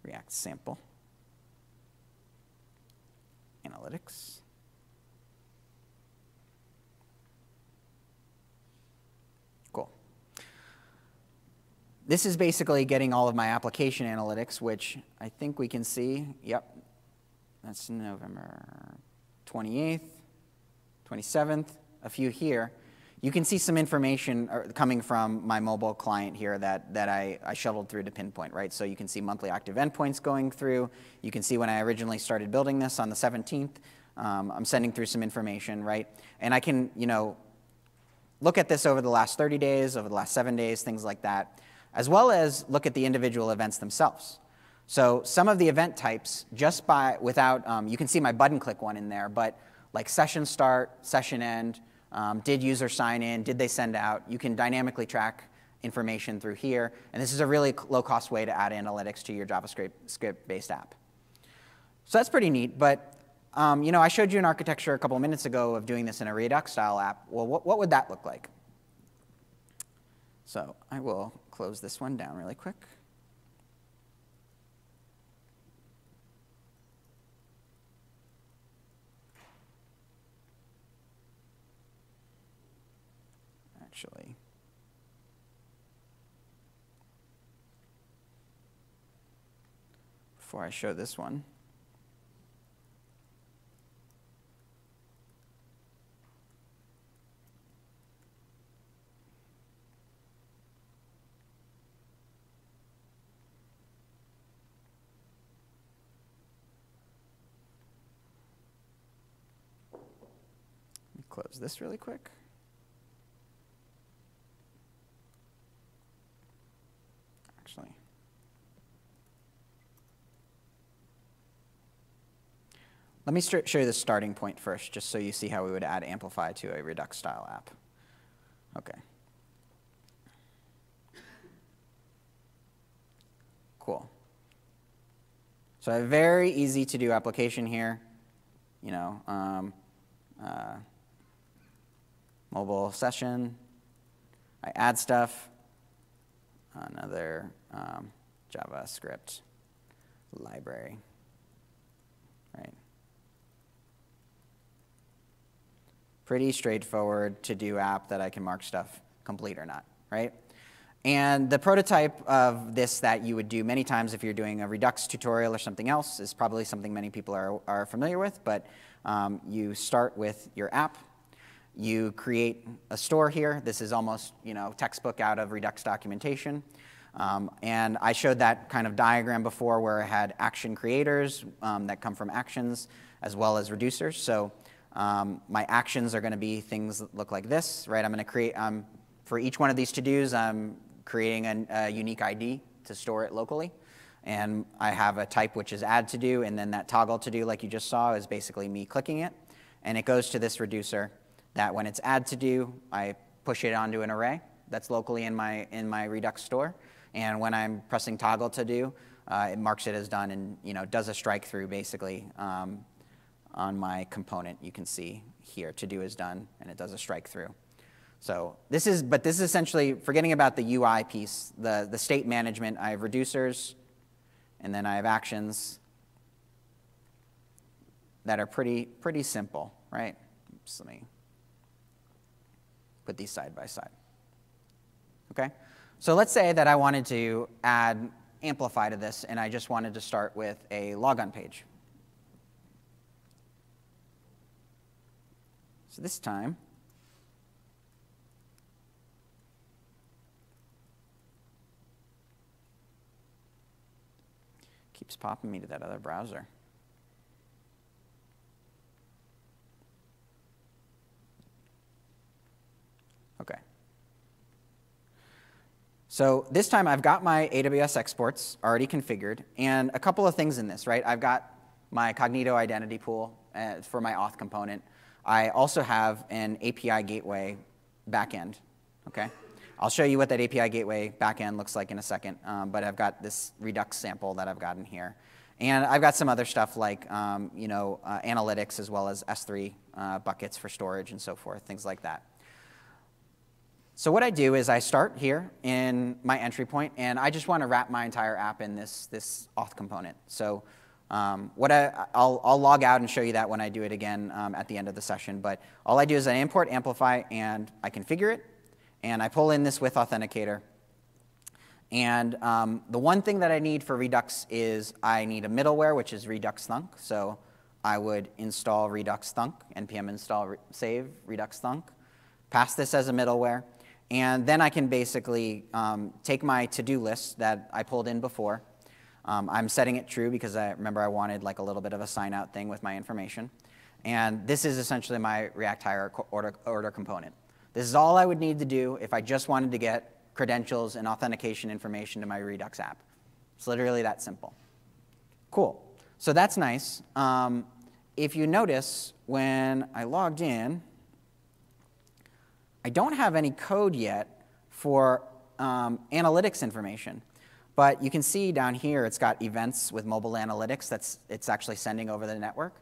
React Sample, Analytics. Cool. This is basically getting all of my application analytics, which I think we can see. Yep, that's November 28th, 27th, a few here. You can see some information coming from my mobile client here that I shuttled through to Pinpoint, right? So you can see monthly active endpoints going through. You can see when I originally started building this on the 17th, I'm sending through some information, right? And I can, look at this over the last 30 days, over the last 7 days, things like that, as well as look at the individual events themselves. So some of the event types, just without, you can see my button click one in there, but like session start, session end, did user sign in, did they send out? You can dynamically track information through here. And this is a really low-cost way to add analytics to your JavaScript-based app. So that's pretty neat. But I showed you an architecture a couple of minutes ago of doing this in a Redux Tile app. Well, what would that look like? So I will close this one down really quick. Actually, before I show this one, let me close this really quick. Let me show you the starting point first, just so you see how we would add Amplify to a Redux Tile app. Okay. Cool. So a very easy to do application here. Mobile session. I add stuff. Another JavaScript library. Right. Pretty straightforward to-do app that I can mark stuff complete or not, right? And the prototype of this that you would do many times if you're doing a Redux tutorial or something else is probably something many people are familiar with, but you start with your app. You create a store here. This is almost textbook out of Redux documentation. And I showed that kind of diagram before where I had action creators that come from actions as well as reducers. So my actions are going to be things that look like this, right? I'm going to create, for each one of these to-dos, I'm creating a unique ID to store it locally. And I have a type which is add to-do, and then that toggle to-do, like you just saw, is basically me clicking it. And it goes to this reducer that when it's add to-do, I push it onto an array that's locally in my Redux store. And when I'm pressing toggle to-do, it marks it as done and does a strike through basically on my component. You can see here, to-do is done, and it does a strike through. So this is essentially, forgetting about the UI piece, the state management. I have reducers, and then I have actions that are pretty simple, right? Oops, let me put these side by side. Okay? So let's say that I wanted to add Amplify to this, and I just wanted to start with a logon page. So this time, keeps popping me to that other browser. Okay. So this time I've got my AWS exports already configured, and a couple of things in this, right? I've got my Cognito identity pool for my auth component. I also have an API gateway backend, okay? I'll show you what that API gateway backend looks like in a second, but I've got this Redux sample that I've got in here. And I've got some other stuff like analytics as well as S3 buckets for storage and so forth, things like that. So what I do is I start here in my entry point, and I just want to wrap my entire app in this auth component. So I'll log out and show you that when I do it again at the end of the session. But all I do is I import Amplify, and I configure it, and I pull in this with Authenticator. And the one thing that I need for Redux is I need a middleware, which is Redux Thunk. So I would install Redux Thunk, npm install save Redux Thunk, pass this as a middleware, and then I can basically take my to-do list that I pulled in before. I'm setting it true because I remember I wanted like a little bit of a sign out thing with my information. And this is essentially my React hire order component. This is all I would need to do if I just wanted to get credentials and authentication information to my Redux app. It's literally that simple. Cool. So that's nice. If you notice, when I logged in, I don't have any code yet for analytics information. But you can see down here it's got events with mobile analytics it's actually sending over the network.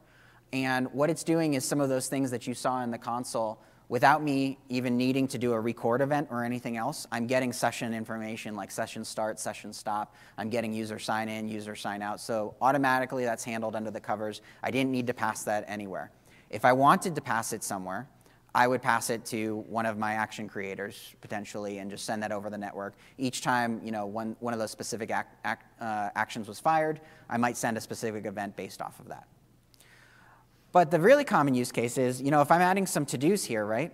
And what it's doing is some of those things that you saw in the console without me even needing to do a record event or anything else. I'm getting session information like session start, session stop. I'm getting user sign in, user sign out. So automatically that's handled under the covers. I didn't need to pass that anywhere. If I wanted to pass it somewhere, I would pass it to one of my action creators, potentially, and just send that over the network. Each time one of those specific actions was fired, I might send a specific event based off of that. But the really common use case is, if I'm adding some to-dos here, right,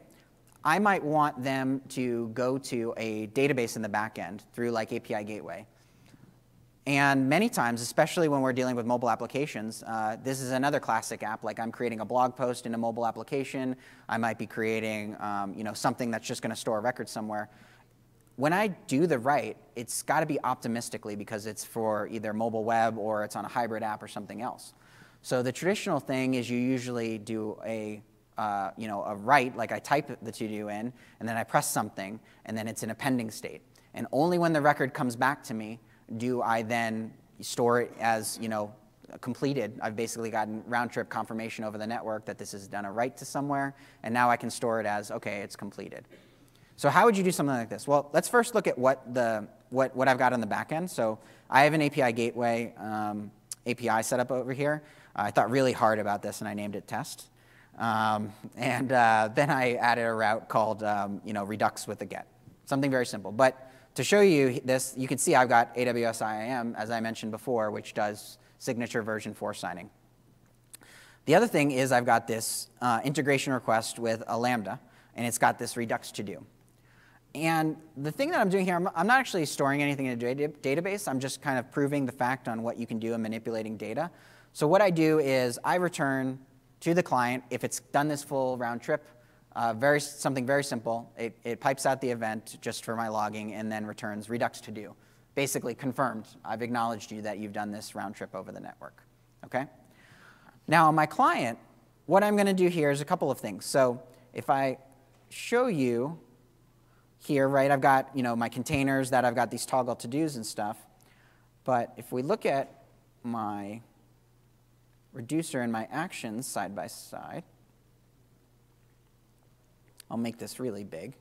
I might want them to go to a database in the backend through like API Gateway. And many times, especially when we're dealing with mobile applications, this is another classic app. Like I'm creating a blog post in a mobile application. I might be creating something that's just going to store a record somewhere. When I do the write, it's got to be optimistically because it's for either mobile web or it's on a hybrid app or something else. So the traditional thing is you usually do a write, like I type the to-do in, and then I press something, and then it's in a pending state. And only when the record comes back to me do I then store it as completed. I've basically gotten round-trip confirmation over the network that this has done a write to somewhere, and now I can store it as, okay, it's completed. So how would you do something like this? Well, let's first look at what I've got on the back end. So I have an API Gateway API set up over here. I thought really hard about this, and I named it test. Then I added a route called Redux with a get. Something very simple. But to show you this, you can see I've got AWS IAM, as I mentioned before, which does signature version 4 signing. The other thing is I've got this integration request with a Lambda, and it's got this Redux to do. And the thing that I'm doing here, I'm not actually storing anything in a database. I'm just kind of proving the fact on what you can do in manipulating data. So what I do is I return to the client, if it's done this full round trip, something very simple. It pipes out the event just for my logging and then returns Redux to do. Basically confirmed. I've acknowledged you that you've done this round trip over the network. Okay? Now on my client, what I'm going to do here is a couple of things. So if I show you here, right, I've got my containers that I've got these toggle to-dos and stuff. But if we look at my reducer and my actions side by side, I'll make this really big.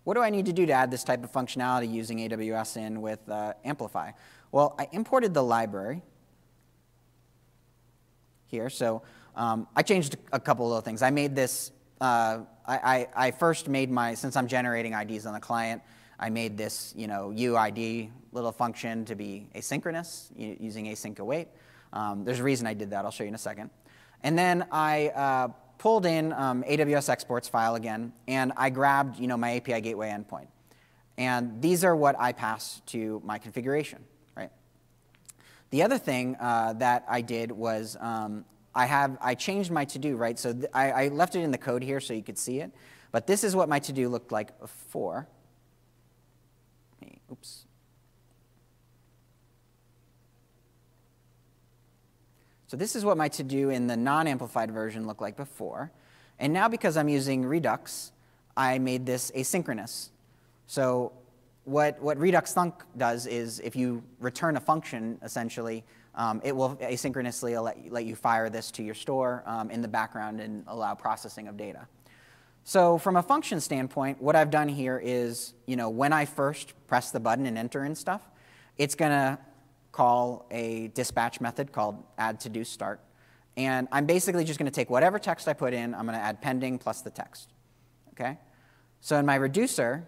What do I need to do to add this type of functionality using AWS in with Amplify? Well, I imported the library here. So I changed a couple of little things. I made this I first made since I'm generating IDs on the client, I made this UID little function to be asynchronous using AsyncAwait. There's a reason I did that. I'll show you in a second. And then I pulled in AWS exports file again, and I grabbed my API gateway endpoint. And these are what I pass to my configuration, right? The other thing that I did was I changed my to-do, right? So I left it in the code here so you could see it. But this is what my to-do looked like before. Oops. So this is what my to-do in the non-amplified version looked like before. And now because I'm using Redux, I made this asynchronous. So what Redux Thunk does is if you return a function, essentially, it will asynchronously let you fire this to your store in the background and allow processing of data. So from a function standpoint, what I've done here is when I first press the button and enter in stuff, it's going to call a dispatch method called add_to_do_start. And I'm basically just going to take whatever text I put in, I'm going to add pending plus the text. Okay? So in my reducer,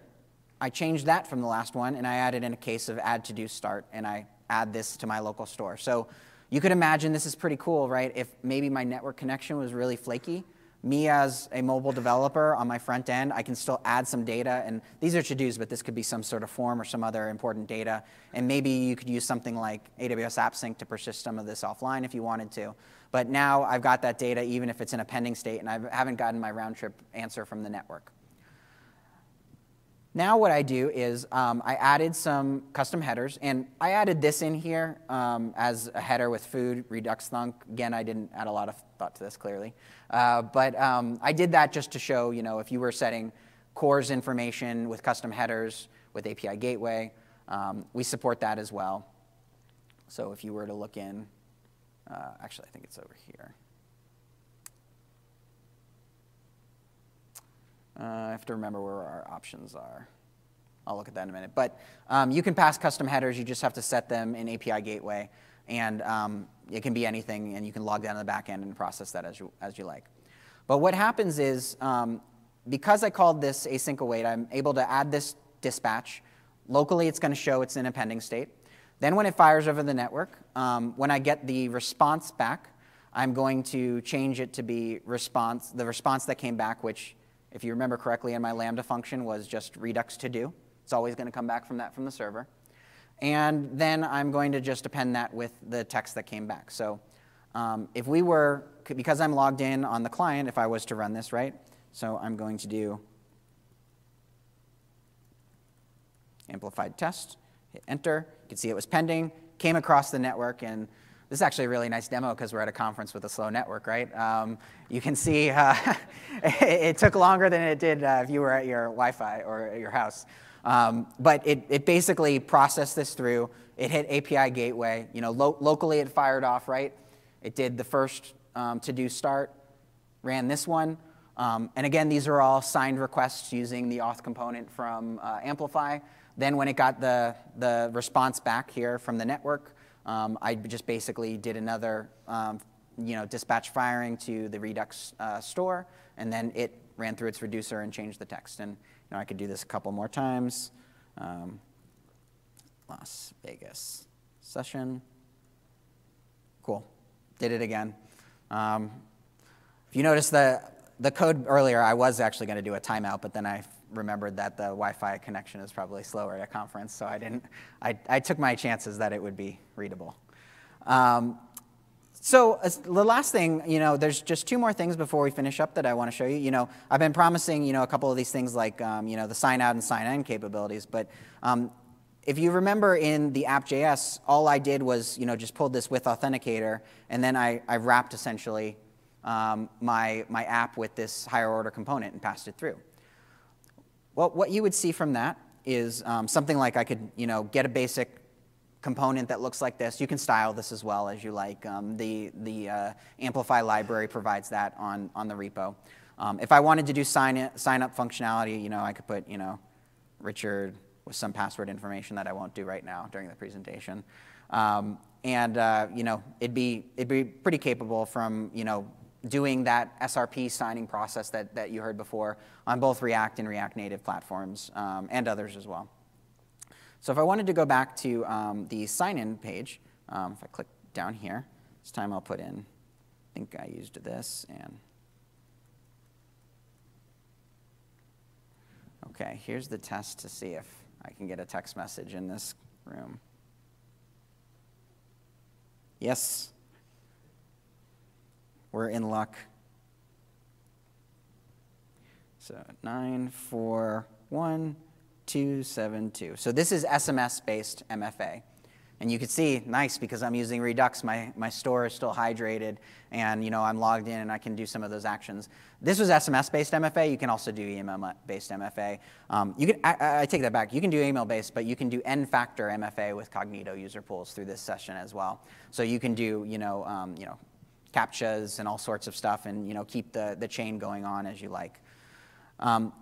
I changed that from the last one, and I added in a case of add_to_do_start, and I add this to my local store. So you could imagine this is pretty cool, right? If maybe my network connection was really flaky, me as a mobile developer on my front end, I can still add some data. And these are to-dos, but this could be some sort of form or some other important data. And maybe you could use something like AWS AppSync to persist some of this offline if you wanted to. But now I've got that data even if it's in a pending state, and I haven't gotten my round-trip answer from the network. Now what I do is I added some custom headers, and I added this in here as a header with food, Redux Thunk. Again, I didn't add a lot of thought to this, clearly. But I did that just to show, if you were setting CORS information with custom headers with API Gateway, we support that as well. So if you were to look in, actually, I think it's over here. I have to remember where our options are. I'll look at that in a minute. But you can pass custom headers. You just have to set them in API Gateway. And it can be anything, and you can log down to the back end and process that as you like. But what happens is, because I called this AsyncAwait, I'm able to add this dispatch. Locally, it's going to show it's in a pending state. Then when it fires over the network, when I get the response back, I'm going to change it to be the response that came back, which, if you remember correctly, in my Lambda function was just Redux to do. It's always going to come back from the server. And then I'm going to just append that with the text that came back. So if we were, because I'm logged in on the client, if I was to run this, right? So I'm going to do amplified test, hit enter. You can see it was pending, came across the network, and this is actually a really nice demo because we're at a conference with a slow network, right? You can see it took longer than it did if you were at your Wi-Fi or at your house. But it basically processed this through. It hit API Gateway. Locally it fired off, right? It did the first to-do start, ran this one. And again, these are all signed requests using the auth component from Amplify. Then when it got the response back here from the network, I just basically did another dispatch firing to the Redux store, and then it ran through its reducer and changed the text. And I could do this a couple more times. Las Vegas session. Cool. Did it again. If you notice the code earlier, I was actually going to do a timeout, but then I remembered that the Wi-Fi connection is probably slower at a conference, so I took my chances that it would be readable. So the last thing, there's just two more things before we finish up that I want to show you. I've been promising, a couple of these things like, the sign out and sign in capabilities, but if you remember in the app.js, all I did was, just pulled this with Authenticator, and then I wrapped essentially my app with this higher order component and passed it through. Well, what you would see from that is something like I could, get a basic component that looks like this. You can style this as well as you like. The Amplify library provides that on the repo. If I wanted to do sign up functionality, I could put, Richard with some password information that I won't do right now during the presentation. It'd be pretty capable from, doing that SRP signing process that you heard before on both React and React Native platforms, and others as well. So if I wanted to go back to the sign-in page, if I click down here, this time I'll put in, I think I used this, and okay, here's the test to see if I can get a text message in this room. Yes, we're in luck. So 941272. So this is SMS-based MFA. And you can see, nice, because I'm using Redux, my store is still hydrated, and I'm logged in and I can do some of those actions. This was SMS-based MFA. You can also do email-based MFA. I take that back. You can do email-based, but you can do N-factor MFA with Cognito user pools through this session as well. So you can do CAPTCHAs and all sorts of stuff, and keep the chain going on as you like.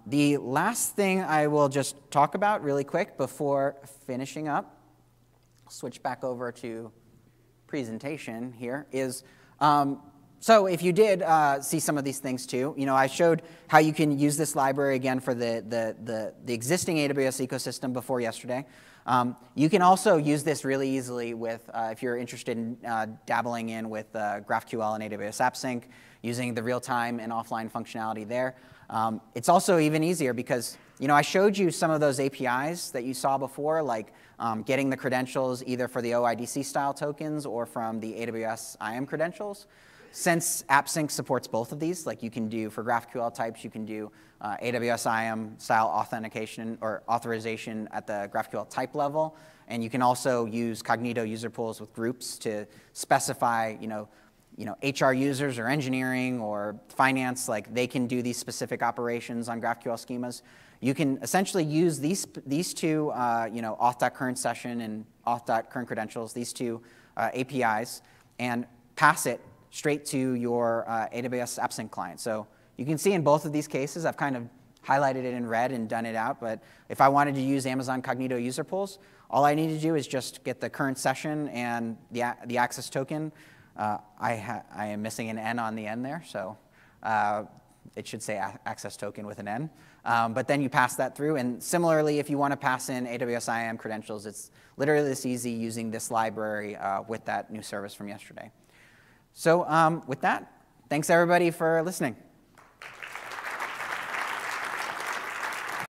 The last thing I will just talk about really quick before finishing up, switch back over to presentation here, is so if you did see some of these things too, I showed how you can use this library again for the existing AWS ecosystem before yesterday. You can also use this really easily with, if you're interested in dabbling in with GraphQL and AWS AppSync, using the real-time and offline functionality there. It's also even easier because I showed you some of those APIs that you saw before, like getting the credentials either for the OIDC style tokens or from the AWS IAM credentials. Since AppSync supports both of these, like you can do for GraphQL types, you can do AWS IAM style authentication or authorization at the GraphQL type level, and you can also use Cognito user pools with groups to specify, HR users or engineering or finance, like they can do these specific operations on GraphQL schemas. You can essentially use these two, auth.current session and auth.current credentials, these two APIs, and pass it straight to your AWS AppSync client. So you can see in both of these cases, I've kind of highlighted it in red and done it out, but if I wanted to use Amazon Cognito user pools, all I need to do is just get the current session and the access token. I am missing an N on the end there, so it should say access token with an N. But then you pass that through, and similarly, if you want to pass in AWS IAM credentials, it's literally this easy using this library with that new service from yesterday. So with that, thanks everybody for listening.